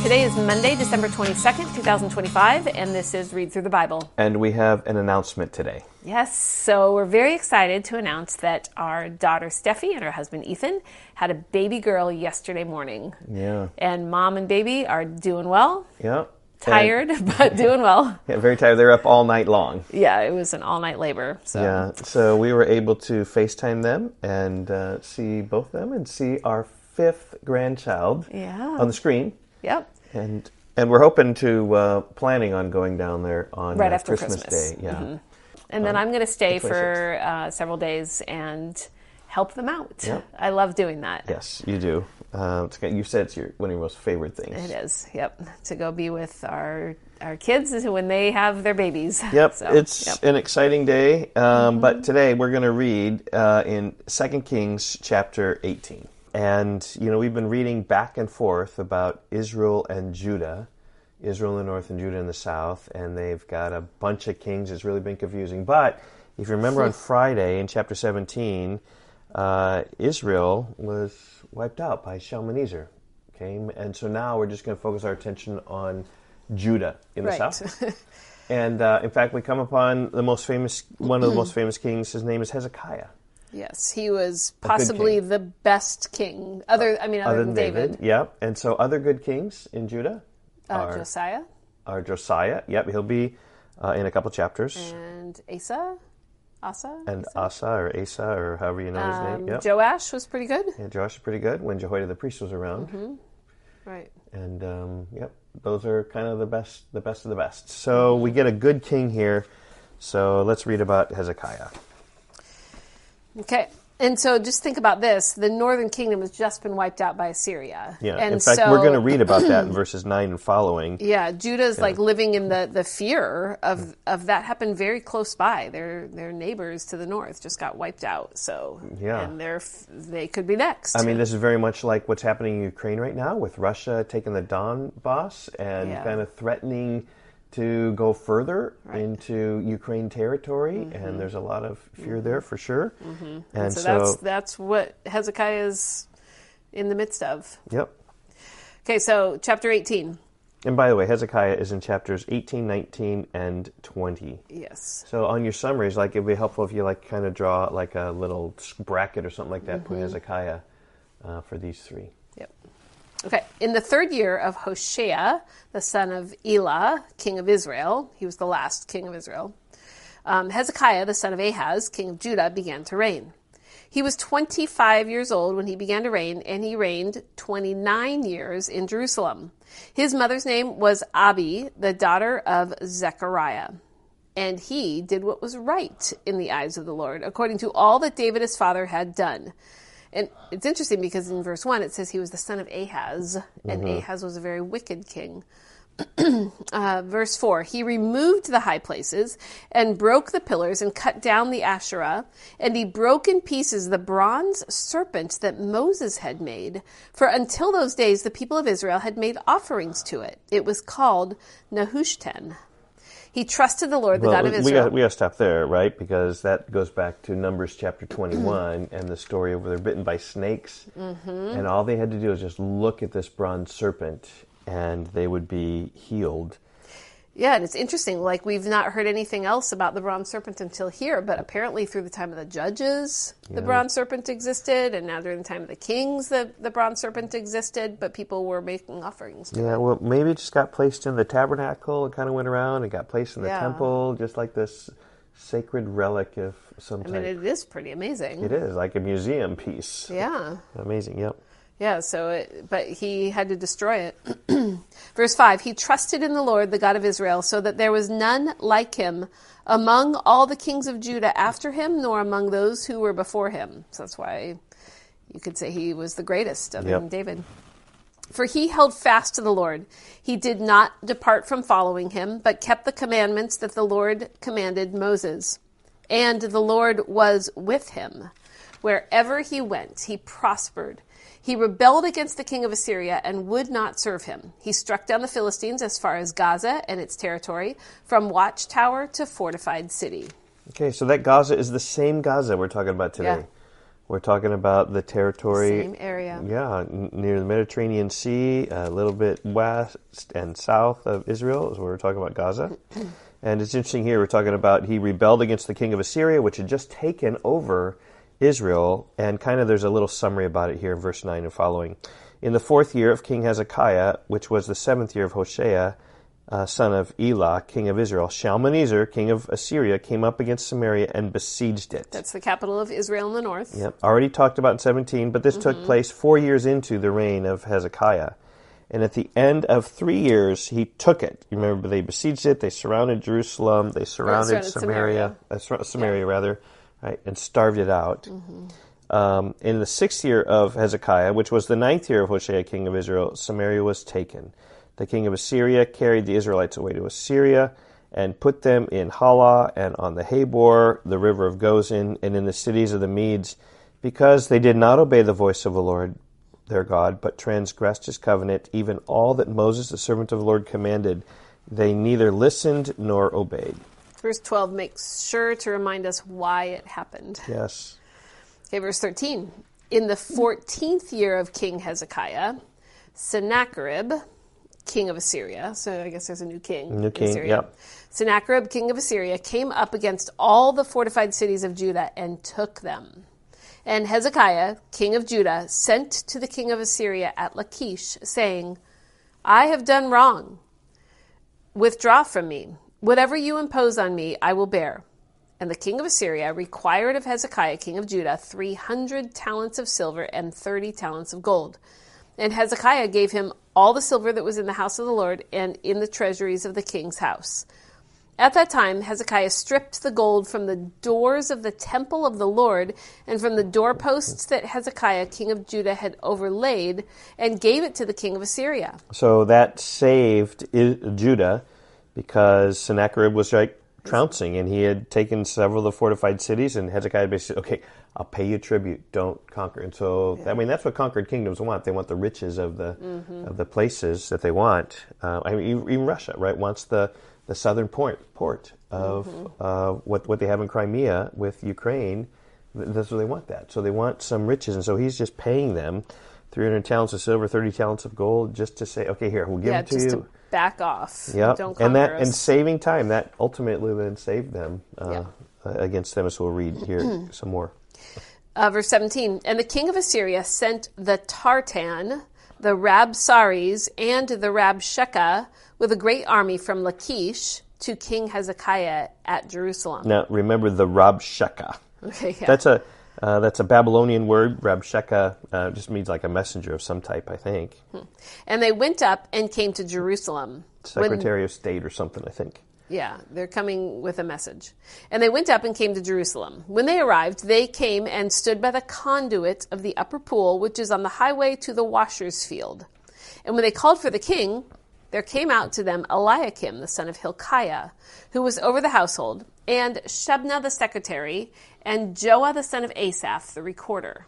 Today is Monday, December 22nd, 2025, and this is Read Through the Bible. And we have an announcement today. Yes, so we're very excited to announce that our daughter Steffi and her husband Ethan had a baby girl yesterday morning. Yeah. And mom and baby are doing well. Yeah. Tired, but doing well. Yeah, very tired. They're up all night long. Yeah, it was an all-night labor. So. Yeah, so we were able to FaceTime them and see both of them and see our fifth grandchild on the screen. Yep. And we're hoping to, planning on going down there on right after Christmas Day. Yeah. Mm-hmm. And then I'm going to stay for several days and help them out. Yep. I love doing that. Yes, you do. You said it's one of your most favorite things. It is, yep. To go be with our kids when they have their babies. Yep, so, it's an exciting day. But today we're going to read in 2 Kings chapter 18. And, we've been reading back and forth about Israel and Judah, Israel in the north and Judah in the south, and they've got a bunch of kings. It's really been confusing. But if you remember on Friday in chapter 17, Israel was wiped out by Shalmaneser. Okay? And so now we're just going to focus our attention on Judah in the south. And in fact, we come upon one of the most famous kings. His name is Hezekiah. Yes, he was possibly the best king, other than David. Yep, and so other good kings in Judah are Josiah. Yep, he'll be in a couple chapters. And Asa. And Asa or Asa or however you know his name. Yep. Joash was pretty good. Yeah, Joash was pretty good when Jehoiada the priest was around. Mm-hmm. Right. And those are kind of the best of the best. So we get a good king here. So let's read about Hezekiah. Okay, and so just think about this. The northern kingdom has just been wiped out by Assyria. Yeah, and in fact, we're going to read about that in verses 9 and following. Yeah, Judah's living in the fear of that happened very close by. Their neighbors to the north just got wiped out. So, and they could be next. I mean, this is very much like what's happening in Ukraine right now with Russia taking the Donbass and kind of threatening to go further into Ukraine territory, and there's a lot of fear there for sure. Mm-hmm. And so that's what Hezekiah is in the midst of. Yep. Okay, so chapter 18. And by the way, Hezekiah is in chapters 18, 19, and 20. Yes. So on your summaries, it'd be helpful if you kind of draw a little bracket or something like that, put Hezekiah for these three. Yep. Okay, in the third year of Hoshea, the son of Elah, king of Israel, he was the last king of Israel, Hezekiah, the son of Ahaz, king of Judah, began to reign. He was 25 years old when he began to reign, and he reigned 29 years in Jerusalem. His mother's name was Abi, the daughter of Zechariah. And he did what was right in the eyes of the Lord, according to all that David his father had done. And it's interesting because in verse 1 it says he was the son of Ahaz, and Ahaz was a very wicked king. Verse 4, he removed the high places and broke the pillars and cut down the Asherah, and he broke in pieces the bronze serpent that Moses had made. For until those days the people of Israel had made offerings to it. It was called Nehushtan. He trusted the Lord, the God of Israel. We got to stop there, right? Because that goes back to Numbers chapter 21 and the story of where they're bitten by snakes. Mm-hmm. And all they had to do is just look at this bronze serpent and they would be healed. Yeah, and it's interesting. We've not heard anything else about the bronze serpent until here, but apparently through the time of the judges, the bronze serpent existed, and now during the time of the kings, the bronze serpent existed, but people were making offerings to it. Well, maybe it just got placed in the tabernacle. It kind of went around and got placed in the temple, just like this sacred relic of some type. It is pretty amazing. It is, like a museum piece. Yeah. Amazing, yep. Yeah, but he had to destroy it. Verse 5, he trusted in the Lord, the God of Israel, so that there was none like him among all the kings of Judah after him, nor among those who were before him. So that's why you could say he was the greatest other than David. For he held fast to the Lord. He did not depart from following him, but kept the commandments that the Lord commanded Moses. And the Lord was with him. Wherever he went, he prospered. He rebelled against the king of Assyria and would not serve him. He struck down the Philistines as far as Gaza and its territory, from watchtower to fortified city. Okay, so that Gaza is the same Gaza we're talking about today. We're talking about the territory. Same area. Yeah, near the Mediterranean Sea, a little bit west and south of Israel is where we're talking about Gaza. And it's interesting here, we're talking about he rebelled against the king of Assyria, which had just taken over Israel. And kind of there's a little summary about it here in verse 9 and following. In the 4th year of King Hezekiah, which was the 7th year of Hoshea, son of Elah, king of Israel, Shalmaneser, king of Assyria, came up against Samaria and besieged it. That's the capital of Israel in the north. Yep, already talked about in 17, but this took place 4 years into the reign of Hezekiah. And at the end of 3 years, he took it. You remember, they besieged it, they surrounded Jerusalem, they surrounded Samaria, right, and starved it out. In the 6th year of Hezekiah, which was the 9th year of Hoshea, king of Israel, Samaria was taken. The king of Assyria carried the Israelites away to Assyria and put them in Halah and on the Habor, the river of Gozan, and in the cities of the Medes, because they did not obey the voice of the Lord their God, but transgressed his covenant, even all that Moses, the servant of the Lord, commanded. They neither listened nor obeyed. Verse 12 makes sure to remind us why it happened. Yes. Okay, verse 13. In the 14th year of King Hezekiah, Sennacherib, king of Assyria, so I guess there's a new king. New king, Assyria. yep. Sennacherib, king of Assyria, came up against all the fortified cities of Judah and took them. And Hezekiah, king of Judah, sent to the king of Assyria at Lachish, saying, I have done wrong. Withdraw from me. Whatever you impose on me, I will bear. And the king of Assyria required of Hezekiah, king of Judah, 300 talents of silver and 30 talents of gold. And Hezekiah gave him all the silver that was in the house of the Lord and in the treasuries of the king's house. At that time, Hezekiah stripped the gold from the doors of the temple of the Lord and from the doorposts that Hezekiah, king of Judah, had overlaid, and gave it to the king of Assyria. So that saved Judah because Sennacherib was trouncing, and he had taken several of the fortified cities, and Hezekiah basically said, okay, I'll pay you tribute, don't conquer. And so, I mean, that's what conquered kingdoms want. They want the riches of the places that they want. I mean, even Russia, right, wants the southern port of what they have in Crimea with Ukraine. That's what they want that. So they want some riches, and so he's just paying them 300 talents of silver, 30 talents of gold, just to say, okay, here, we'll give them to you. To back off. Yep. Don't conquer us. And saving time, that ultimately then saved them against them, as we'll read here some more. Verse 17, and the king of Assyria sent the Tartan, the Rabsaris, and the Rabshakeh with a great army from Lachish to King Hezekiah at Jerusalem. Now, remember the Rabshakeh. Okay, yeah. That's a Babylonian word. Rabshakeh just means like a messenger of some type, I think. And they went up and came to Jerusalem. Secretary of State or something, I think. Yeah, they're coming with a message. And they went up and came to Jerusalem. When they arrived, they came and stood by the conduit of the upper pool, which is on the highway to the washer's field. And when they called for the king, there came out to them Eliakim, the son of Hilkiah, who was over the household, and Shebna the secretary, and Joah the son of Asaph, the recorder.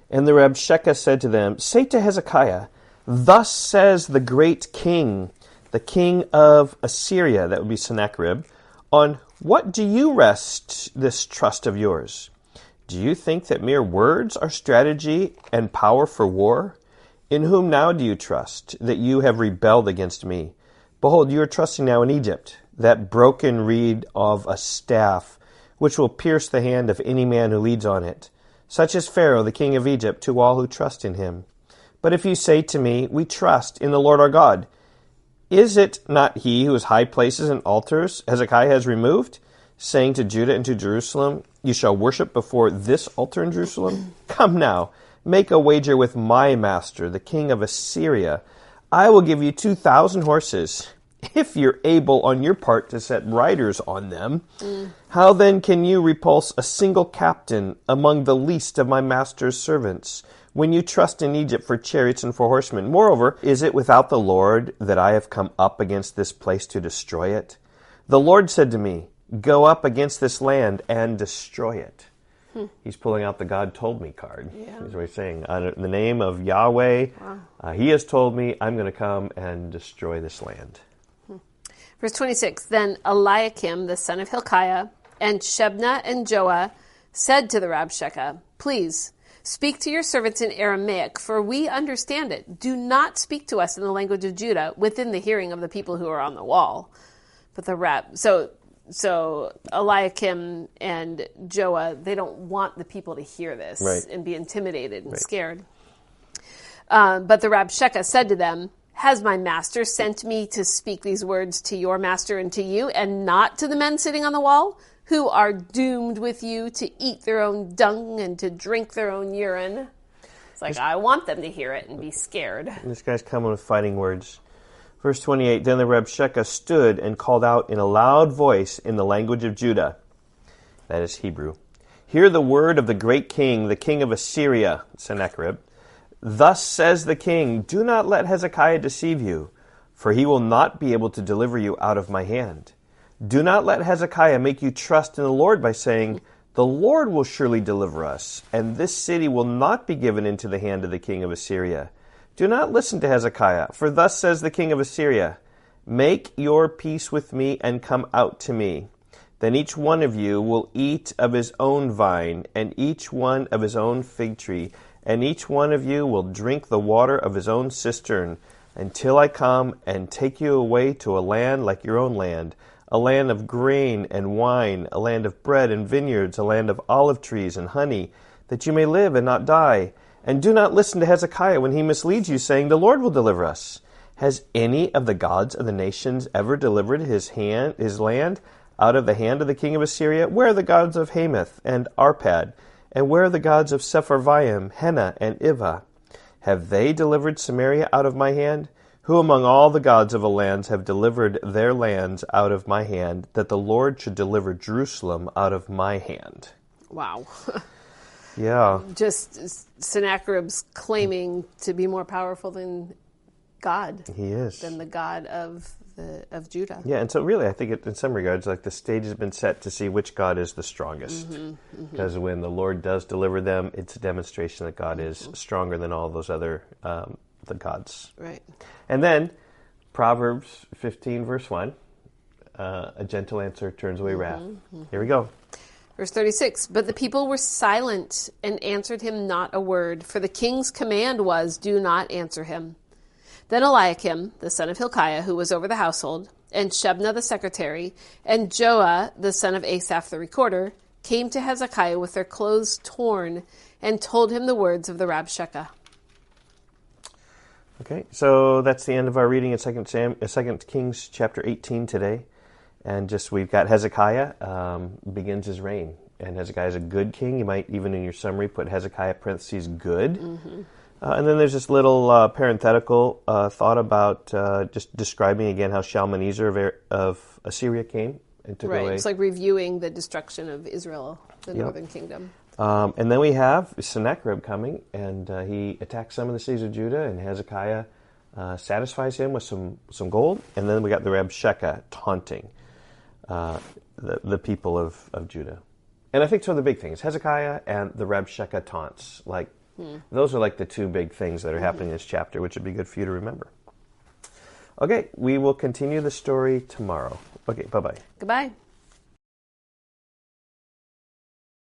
And the Rabshakeh said to them, say to Hezekiah, thus says the great king, the king of Assyria, that would be Sennacherib, on what do you rest this trust of yours? Do you think that mere words are strategy and power for war? In whom now do you trust, that you have rebelled against me? Behold, you are trusting now in Egypt, that broken reed of a staff, which will pierce the hand of any man who leads on it. Such is Pharaoh, the king of Egypt, to all who trust in him. But if you say to me, we trust in the Lord our God, is it not he whose high places and altars Hezekiah has removed, saying to Judah and to Jerusalem, you shall worship before this altar in Jerusalem? Come now, make a wager with my master, the king of Assyria. I will give you 2,000 horses, if you're able on your part to set riders on them. How then can you repulse a single captain among the least of my master's servants, when you trust in Egypt for chariots and for horsemen? Moreover, is it without the Lord that I have come up against this place to destroy it? The Lord said to me, go up against this land and destroy it. He's pulling out the God told me card. Yeah. That's what he's saying. In the name of Yahweh, he has told me I'm going to come and destroy this land. Verse 26, then Eliakim, the son of Hilkiah, and Shebna and Joah said to the Rabshakeh, please, Speak to your servants in Aramaic, for we understand it. Do not speak to us in the language of Judah within the hearing of the people who are on the wall. But so Eliakim and Joah, they don't want the people to hear this and be intimidated and scared. But the Rabshakeh said to them, has my master sent me to speak these words to your master and to you, and not to the men sitting on the wall, who are doomed with you to eat their own dung and to drink their own urine? It's like, I want them to hear it and be scared. This guy's coming with fighting words. Verse 28, then the Rabshakeh stood and called out in a loud voice in the language of Judah, that is Hebrew, hear the word of the great king, the king of Assyria, Sennacherib. Thus says the king, do not let Hezekiah deceive you, for he will not be able to deliver you out of my hand. Do not let Hezekiah make you trust in the Lord by saying, the Lord will surely deliver us, and this city will not be given into the hand of the king of Assyria. Do not listen to Hezekiah, for thus says the king of Assyria, make your peace with me and come out to me. Then each one of you will eat of his own vine, and each one of his own fig tree, and each one of you will drink the water of his own cistern, until I come and take you away to a land like your own land, a land of grain and wine, a land of bread and vineyards, a land of olive trees and honey, that you may live and not die. And do not listen to Hezekiah when he misleads you, saying, the Lord will deliver us. Has any of the gods of the nations ever delivered his land out of the hand of the king of Assyria? Where are the gods of Hamath and Arpad? And where are the gods of Sepharvaim, Hena, and Ivah? Have they delivered Samaria out of my hand? Who among all the gods of the lands have delivered their lands out of my hand, that the Lord should deliver Jerusalem out of my hand? Wow. Yeah. Just Sennacherib's claiming to be more powerful than God. He is. Than the God of Judah. Yeah, and so really I think in some regards, like the stage has been set to see which God is the strongest. Because when the Lord does deliver them, it's a demonstration that God is stronger than all those other the gods. Right. And then Proverbs 15 verse 1, a gentle answer turns away wrath. Here we go. Verse 36, but the people were silent and answered him not a word, for the king's command was, do not answer him. Then Eliakim, the son of Hilkiah, who was over the household, and Shebna the secretary, and Joah, the son of Asaph the recorder, came to Hezekiah with their clothes torn, and told him the words of the Rabshakeh. Okay, so that's the end of our reading in 2 Kings chapter 18 today. And just we've got Hezekiah begins his reign. And Hezekiah is a good king. You might even in your summary put Hezekiah parentheses good. And then there's this little parenthetical thought about just describing again how Shalmaneser of Assyria came and took away. It's like reviewing the destruction of Israel, the northern kingdom. And then we have Sennacherib coming, and he attacks some of the cities of Judah, and Hezekiah satisfies him with some gold. And then we got the Rabshakeh taunting the people of Judah. And I think so the big thing is Hezekiah and the Rabshakeh taunts. Like, those are like the two big things that are happening in this chapter, which would be good for you to remember. Okay, we will continue the story tomorrow. Okay, bye-bye. Goodbye.